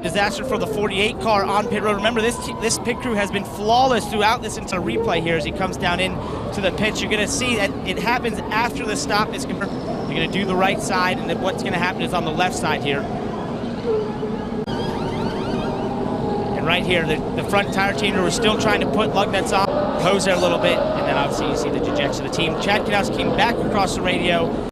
Disaster for the 48 car on pit road. Remember, this pit crew has been flawless throughout this entire replay here as he comes down in to the pits. You're going to see that it happens after the stop is confirmed. You're going to do the right side, and then what's going to happen is on the left side here. And right here, the front tire changer was still trying to put lug nuts on, hose there a little bit, and then obviously you see the dejection of the team. Chad Kanowski came back across the radio.